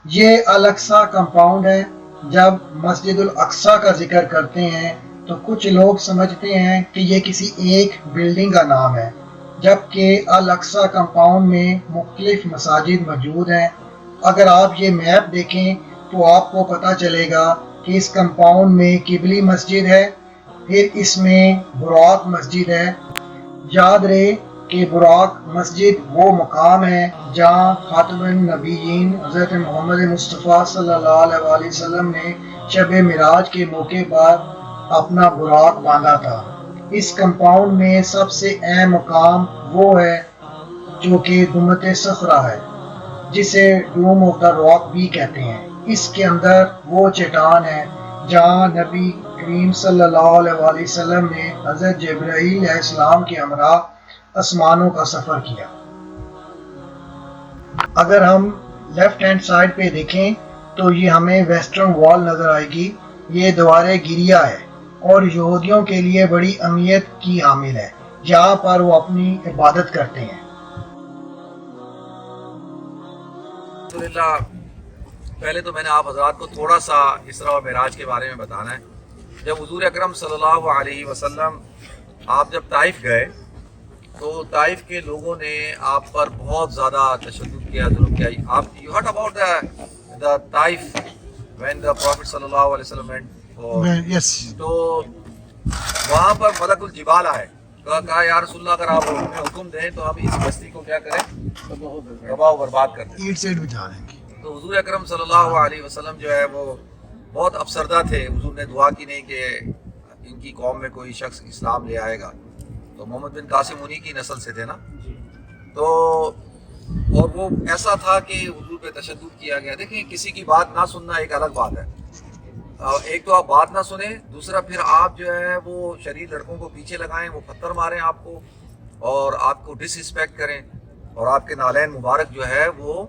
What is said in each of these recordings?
یہ Al-Aqsa compound ہے۔ جب مسجد الاقصی کا ذکر کرتے ہیں تو کچھ لوگ سمجھتے ہیں کہ یہ کسی ایک بلڈنگ کا نام ہے، جبکہ الاقصی کمپاؤنڈ میں مختلف مساجد موجود ہیں۔ اگر آپ یہ میپ دیکھیں تو آپ کو پتہ چلے گا کہ اس کمپاؤنڈ میں قبلی مسجد ہے، پھر اس میں براق مسجد ہے۔ یاد رہے کہ براق مسجد وہ مقام ہے جہاں خاتم النبیین حضرت محمد مصطفیٰ صلی اللہ علیہ وسلم نے شب معراج کے موقع پر اپنا براق باندھا تھا۔ اس کمپاؤنڈ میں سب سے اہم مقام وہ ہے جو کہ دمت صخرہ ہے، جسے ڈوم آف دا راک بھی کہتے ہیں۔ اس کے اندر وہ چٹان ہے جہاں نبی کریم صلی اللہ علیہ وسلم نے حضرت جبرائیل علیہ السلام کے ہمراہ آسمانوں کا سفر کیا۔ اگر ہم لیفٹ ہینڈ سائڈ پہ دیکھیں تو یہ ہمیں ویسٹرن وال نظر آئے گی۔ یہ دیوار گریہ ہے اور یہودیوں کے لیے بڑی اہمیت کی حامل ہے، جہاں پر وہ اپنی عبادت کرتے ہیں۔ الحمدللہ، پہلے تو میں نے آپ حضرات کو تھوڑا سا اسراء و معراج کے بارے میں بتانا ہے۔ جب حضور اکرم صلی اللہ علیہ وسلم آپ جب طائف گئے تو طائف کے لوگوں نے آپ پر بہت زیادہ تشدد کیا، ظلم کیا۔ آپ you heard about the Taif when the prophet صلی اللہ علیہ وسلم went تو وہاں پر ملک الجبال آئے، کہا یا رسول اللہ اگر آپ ہمیں حکم دیں تو ہم اس بستی کو کیا کریں، تباہ و برباد کر دیں۔ تو حضور اکرم صلی اللہ علیہ وسلم جو ہے وہ بہت افسردہ تھے۔ حضور نے دعا کی نہیں کہ ان کی قوم میں کوئی شخص اسلام لے آئے گا، تو محمد بن قاسم انہی کی نسل سے تھے نا۔ تو اور وہ ایسا تھا کہ حضور پہ تشدد کیا گیا۔ دیکھیں، کسی کی بات نہ سننا ایک الگ بات ہے، ایک تو آپ بات نہ سنیں، دوسرا پھر آپ جو ہے وہ شریر لڑکوں کو پیچھے لگائیں، وہ پتھر ماریں آپ کو اور آپ کو ڈس رسپیکٹ کریں، اور آپ کے نالین مبارک جو ہے وہ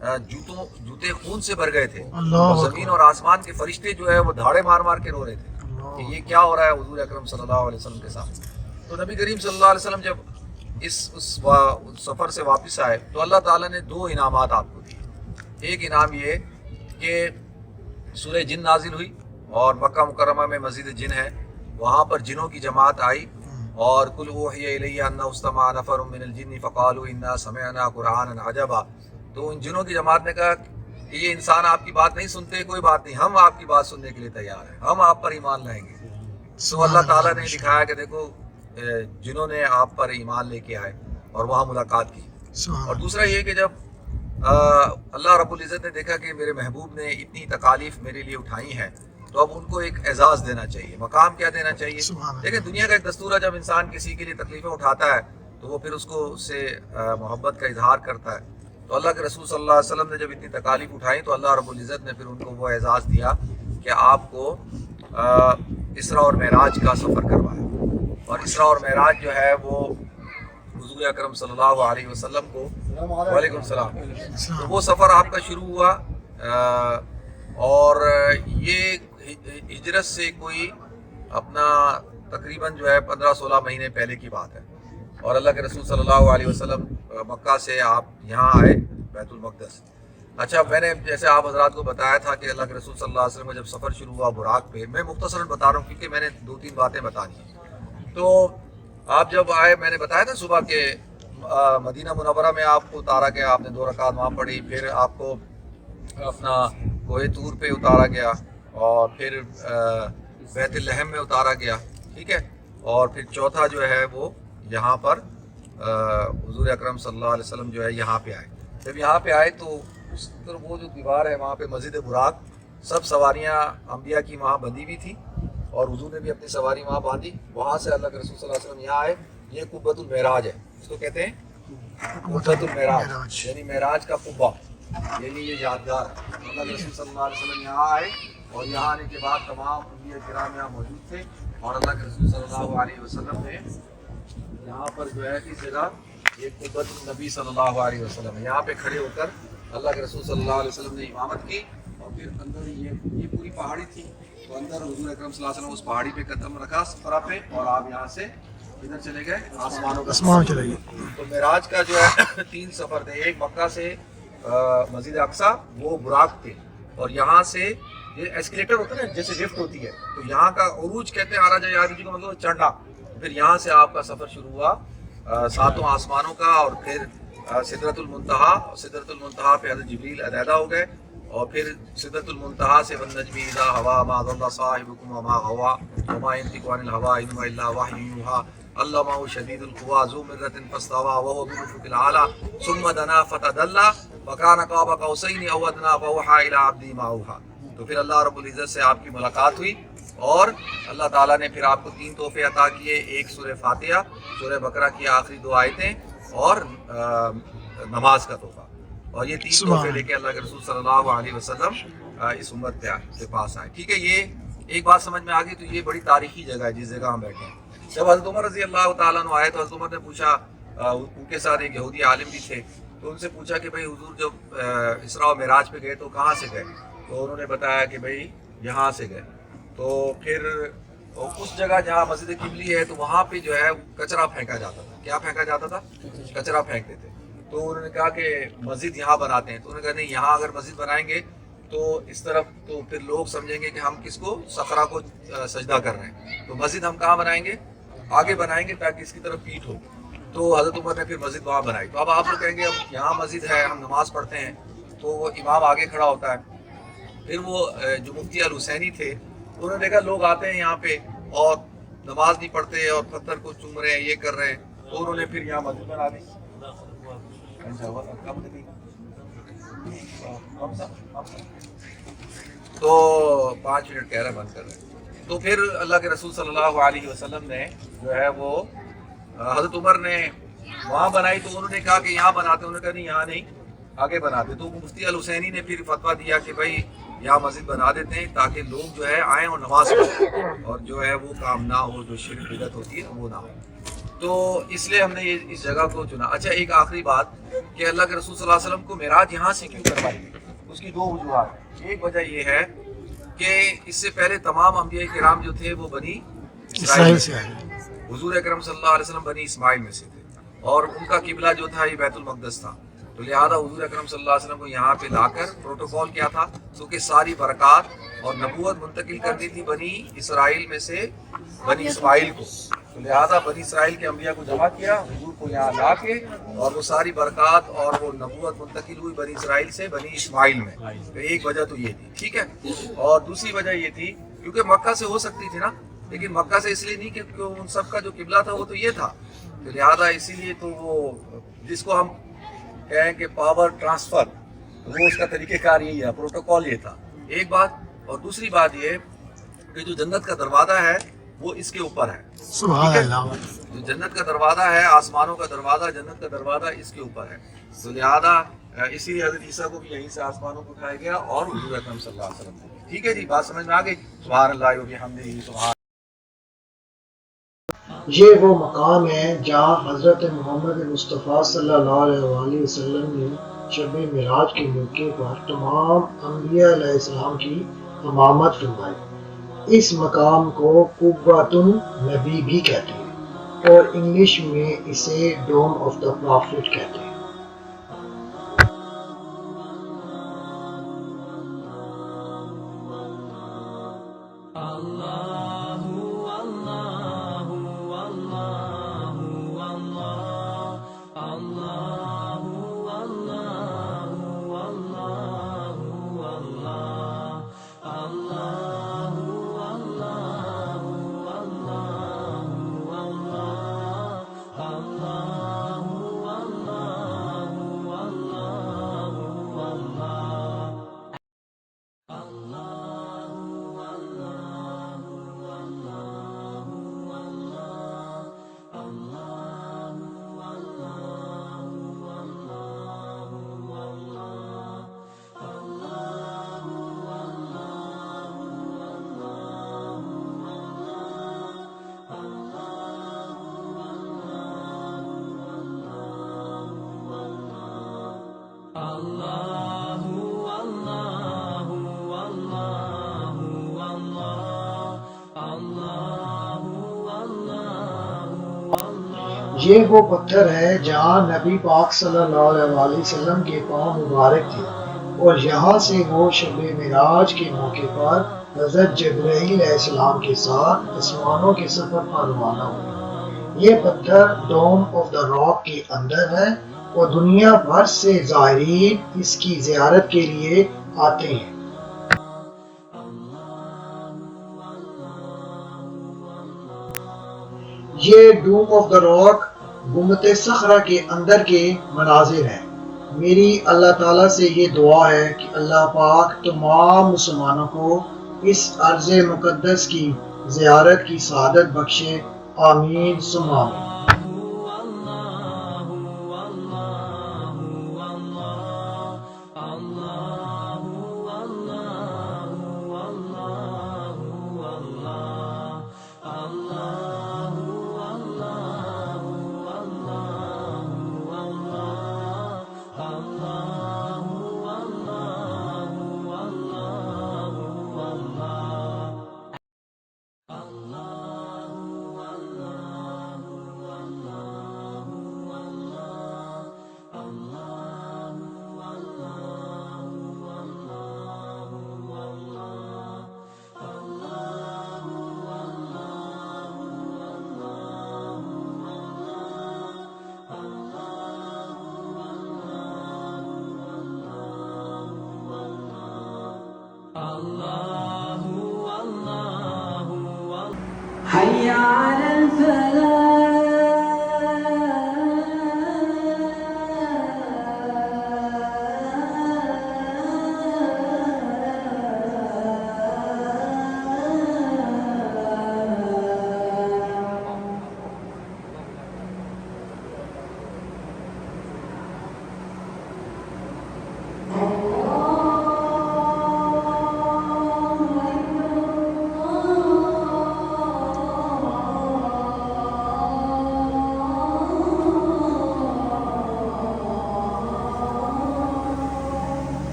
جوتے خون سے بھر گئے تھے، اور زمین اور آسمان کے فرشتے جو ہے وہ دھاڑے مار مار کے رو رہے تھے کہ یہ کیا ہو رہا ہے حضور اکرم صلی اللہ علیہ وسلم کے ساتھ۔ تو نبی کریم صلی اللہ علیہ وسلم جب اس سفر سے واپس آئے تو اللہ تعالیٰ نے دو انعامات آپ کو دیے۔ ایک انعام یہ کہ سورہ جن نازل ہوئی، اور مکہ مکرمہ میں مسجد جن ہے، وہاں پر جنوں کی جماعت آئی، اور قل اوحی الی انہ استمع نفر من الجن فقالوا انا سمعنا قرآنا عجبا۔ تو ان جنوں کی جماعت نے کہا کہ یہ انسان آپ کی بات نہیں سنتے، کوئی بات نہیں، ہم آپ کی بات سننے کے لیے تیار ہیں، ہم آپ پر ایمان لائیں گے۔ تو اللہ تعالیٰ نے دکھایا کہ دیکھو جنہوں نے آپ پر ایمان لے کے آئے اور وہاں ملاقات کی۔ اور دوسرا یہ کہ جب اللہ رب العزت نے دیکھا کہ میرے محبوب نے اتنی تکالیف میرے لیے اٹھائی ہیں، تو اب ان کو ایک اعزاز دینا چاہیے، مقام کیا دینا چاہیے۔ لیکن دنیا کا ایک دستور ہے، جب انسان کسی کے لیے تکلیفیں اٹھاتا ہے تو وہ پھر اس کو اس سے محبت کا اظہار کرتا ہے۔ تو اللہ کے رسول صلی اللہ علیہ وسلم نے جب اتنی تکالیف اٹھائی تو اللہ رب العزت نے پھر ان کو وہ اعزاز دیا کہ آپ کو اسراء اور معراج کا سفر کروایا۔ اور اسراء اور معراج جو ہے وہ حضور اکرم صلی اللہ علیہ وسلم کو، وعلیکم السلام، تو وہ سفر آپ کا شروع ہوا، اور یہ ہجرت سے کوئی اپنا تقریباً جو ہے 15-16 مہینے پہلے کی بات ہے۔ اور اللہ کے رسول صلی اللہ علیہ وسلم مکہ سے آپ یہاں آئے بیت المقدس۔ اچھا، میں نے جیسے آپ حضرات کو بتایا تھا کہ اللہ کے رسول صلی اللہ علیہ وسلم کا جب سفر شروع ہوا براق پہ، میں مختصراً بتا رہا ہوں کیونکہ میں نے 2-3 باتیں بتانی ہیں۔ تو آپ جب آئے، میں نے بتایا تھا صبح کے مدینہ منورہ میں آپ کو اتارا گیا، آپ نے 2 رکعت وہاں پڑھی، پھر آپ کو اپنا کوہ طور پہ اتارا گیا، اور پھر بیت لحم میں اتارا گیا، ٹھیک ہے، اور پھر چوتھا جو ہے وہ یہاں پر حضور اکرم صلی اللہ علیہ وسلم جو ہے یہاں پہ آئے۔ جب یہاں پہ آئے تو اس طرف وہ جو دیوار ہے وہاں پہ مسجد براق، سب سواریاں انبیاء کی وہاں بندھی ہوئی تھی، اور حضور نے بھی اپنی سواری وہاں باندھی۔ وہاں سے اللہ کے رسول صلی اللہ علیہ وسلم یہاں آئے۔ یہ قبۃ المعراج ہے، اس کو کہتے ہیں قبۃ المعراج، یعنی معراج کا قبہ، یعنی یہ یادگار ہے۔ اللہ کے رسول صلی اللہ علیہ وسلم یہاں آئے، اور یہاں آنے کے بعد تمام انبیاء کرام یہاں موجود تھے، اور اللہ کے رسول صلی اللہ علیہ وسلم نے یہاں پر جو ہے اس جگہ یہ قبۃ النبی صلی اللہ علیہ وسلم، یہاں پہ کھڑے ہو کر اللہ کے رسول صلی اللہ علیہ وسلم نے امامت کی، اور پھر اندر یہ پوری پہاڑی تھی، تو اندر حضور اکرم صلی اللہ علیہ وسلم اس پہاڑی پہ قدم رکھا سفرہ پہ، اور آپ یہاں سے ادھر چلے گئے آسمانوں کا آسمان چلے گئے۔ تو معراج کا جو ہے 3 سفر تھے، ایک مکہ سے مسجد اقصی وہ براق تھے، اور یہاں سے یہ ایسکیلیٹر ہوتا ہے نا جیسے لفٹ ہوتی ہے، تو یہاں کا عروج کہتے ہیں عارج یارجی کا مطلب چڑھنا. پھر یہاں سے آپ کا سفر شروع ہوا ساتوں آسمانوں کا، اور پھر سدرۃ المنتہا. سدرۃ المنتہا پہ حضرت جبریل علیحدہ ہو گئے، اور پھر سدرۃ المنتہا سے والنجم اذا ہوا ما ضل صاحبکم وما غوا وما ينطق عن الهوى ان هو الا وحی یوحی علمہ شدید القوى ذو مرۃ فاستوى وهو بالافق الاعلى ثم دنا فتدلى وكان قاب قوسین او ادنى فاوحى الى عبده ما اوحى. تو پھر اللہ رب العزت سے آپ کی ملاقات ہوئی، اور اللہ تعالیٰ نے پھر آپ کو 3 تحفے عطا کیے. ایک سورہ فاتحہ، سورہ بقرہ کی آخری 2 آیتیں، اور نماز کا تحفہ. اور یہ 3 تحفے لے کے اللہ کے رسول صلی اللہ علیہ وسلم اس امت کے پاس آئے. ٹھیک ہے، یہ ایک بات سمجھ میں آ گئی. تو یہ بڑی تاریخی جگہ ہے جس جگہ ہم بیٹھے ہیں. جب حضرت عمر رضی اللہ تعالیٰ عنہ آئے تو حضرت عمر نے پوچھا، ان کے ساتھ ایک یہودی عالم بھی تھے، تو ان سے پوچھا کہ بھئی حضور جب اسراء و معراج پہ گئے تو کہاں سے گئے؟ تو انہوں نے بتایا کہ بھئی یہاں سے گئے. تو پھر اس جگہ جہاں مسجد قبلی ہے تو وہاں پہ جو ہے کچرا پھینکا جاتا تھا. کیا پھینکا جاتا تھا؟ کچرا پھینکتے تھے. تو انہوں نے کہا کہ مسجد یہاں بناتے ہیں. تو انہوں نے کہا نہیں، یہاں اگر مسجد بنائیں گے تو اس طرف تو پھر لوگ سمجھیں گے کہ ہم کس کو، صخرہ کو سجدہ کر رہے ہیں. تو مسجد ہم کہاں بنائیں گے؟ آگے بنائیں گے تاکہ اس کی طرف پیٹ ہو. تو حضرت عمر نے پھر مسجد وہاں بنائی. تو اب آپ لوگ کہیں گے اب یہاں مسجد ہے، ہم نماز پڑھتے ہیں، تو وہ امام آگے کھڑا ہوتا ہے. پھر وہ جو مفتی الحسینی تھے انہوں نے دیکھا لوگ آتے ہیں یہاں پہ اور نماز نہیں پڑھتے اور پتھر کو چوم رہے ہیں، یہ کر رہے ہیں. تو انہوں نے پھر یہاں مسجد بنا دی. تو 5 منٹ کہہ رہے بند کر رہے ہیں. تو پھر اللہ کے رسول صلی اللہ علیہ وسلم نے جو ہے وہ حضرت عمر نے وہاں بنائی. تو انہوں نے کہا کہ یہاں بناتے، انہوں نے کہا نہیں یہاں نہیں، آگے بناتے. تو مفتی الحسینی نے پھر فتویٰ دیا کہ بھائی یہاں مسجد بنا دیتے ہیں تاکہ لوگ جو ہے آئیں اور نماز پڑھیں، اور جو ہے وہ کام نہ ہو جو شرک بدعت ہوتی ہے وہ نہ ہو. تو اس لیے ہم نے یہ اس جگہ کو چنا. اچھا، ایک آخری بات کہ اللہ کے رسول صلی اللہ علیہ وسلم کو معراج یہاں سے کیوں کروائی گئی؟ اس کی 2 وجوہات. ایک وجہ یہ ہے کہ اس سے پہلے تمام انبیاء کرام جو تھے وہ بنی اسرائیل سے آئے. حضور اکرم صلی اللہ علیہ وسلم بنی اسماعیل میں سے تھے، اور ان کا قبلہ جو تھا یہ بیت المقدس تھا. تو لہٰذا حضور اکرم صلی اللہ علیہ وسلم کو یہاں پہ لا کر پروٹوکول کیا تھا کیونکہ ساری برکات اور نبوت منتقل کرنی تھی بنی اسرائیل میں سے بنی اسماعیل کو. تو لہٰذا بنی اسرائیل کے انبیاء کو جمع کیا، حضور کو یہاں لا کے، اور وہ ساری برکات اور وہ نبوت منتقل ہوئی بنی اسرائیل سے بنی اسماعیل میں. تو ایک وجہ تو یہ تھی. ٹھیک ہے. اور دوسری وجہ یہ تھی کیونکہ مکہ سے ہو سکتی تھی نا، لیکن مکہ سے اس لیے نہیں کہ ان سب کا جو قبلہ تھا وہ تو یہ تھا. تو لہٰذا اسی لیے تو وہ جس کو ہم کہیں کہ پاور ٹرانسفر، وہ اس کا طریقہ کار یہی ہے، پروٹوکول یہ تھا. ایک بات. اور دوسری بات یہ کہ جو جنت کا دروازہ ہے وہ اس کے اوپر ہے. سبحان اللہ. جو جنت کا دروازہ ہے، آسمانوں کا دروازہ، جنت کا دروازہ اس کے اوپر ہے. تو لہٰذا اسی لیے حضرت عیسیٰ کو بھی یہیں سے آسمانوں کو اٹھایا گیا اور حضور اکرم صلی اللہ علیہ وسلم کو. ٹھیک ہے جی، بات سمجھ میں آ گئی؟ سبحان اللہ و بحمدہ سبحان. یہ وہ مقام ہے جہاں حضرت محمد مصطفیٰ صلی اللہ علیہ وسلم نے شب معراج کے موقع پر تمام انبیاء علیہ السلام کی امامت فرمائی. اس مقام کو قبۃ النبی بھی کہتے ہیں، اور انگلش میں اسے ڈوم آف دا پرافٹ کہتے ہیں. یہ وہ پتھر ہے جہاں نبی پاک صلی اللہ علیہ وسلم کے پاؤں مبارک تھے، اور یہاں سے وہ شب معراج کے موقع پر حضرت جبرائیل علیہ السلام کے ساتھ آسمانوں کے سفر پر روانہ ہوئے۔ یہ پتھر ڈوم آف دا راک کے اندر ہے اور دنیا بھر سے زائرین اس کی زیارت کے لیے آتے ہیں۔ یہ ڈوم آف دا راک گنبد صخرہ کے اندر کے مناظر ہیں۔ میری اللہ تعالیٰ سے یہ دعا ہے کہ اللہ پاک تمام مسلمانوں کو اس ارض مقدس کی زیارت کی سعادت بخشے، آمین ثم آمین۔